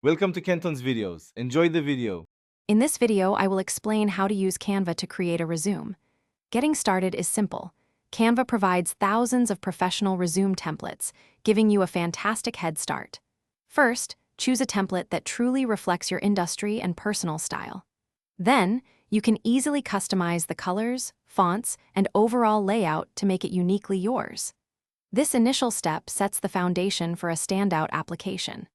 Welcome to Kenton's videos. Enjoy the video. In this video, I will explain how to use Canva to create a resume. Getting started is simple. Canva provides thousands of professional resume templates, giving you a fantastic head start. First, choose a template that truly reflects your industry and personal style. Then, you can easily customize the colors, fonts, and overall layout to make it uniquely yours. This initial step sets the foundation for a standout application.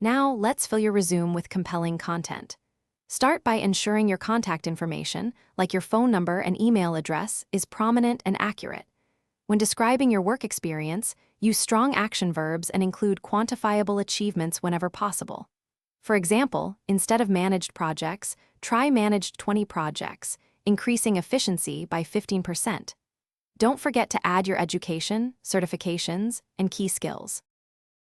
Now, let's fill your resume with compelling content. Start by ensuring your contact information, like your phone number and email address, is prominent and accurate. When describing your work experience, use strong action verbs and include quantifiable achievements whenever possible. For example, instead of managed projects, try managed 20 projects, increasing efficiency by 15%. Don't forget to add your education, certifications, and key skills.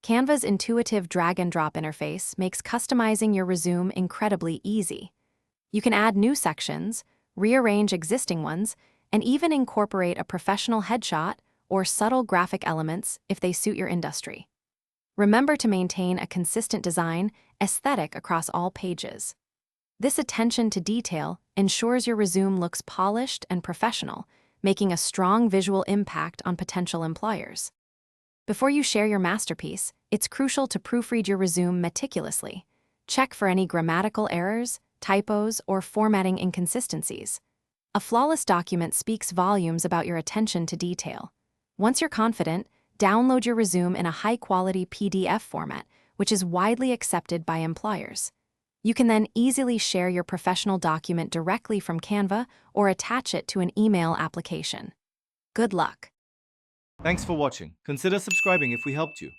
Canva's intuitive drag-and-drop interface makes customizing your resume incredibly easy. You can add new sections, rearrange existing ones, and even incorporate a professional headshot or subtle graphic elements if they suit your industry. Remember to maintain a consistent design aesthetic across all pages. This attention to detail ensures your resume looks polished and professional, making a strong visual impact on potential employers. Before you share your masterpiece, it's crucial to proofread your resume meticulously. Check for any grammatical errors, typos, or formatting inconsistencies. A flawless document speaks volumes about your attention to detail. Once you're confident, download your resume in a high-quality PDF format, which is widely accepted by employers. You can then easily share your professional document directly from Canva or attach it to an email application. Good luck! Thanks for watching. Consider subscribing if we helped you.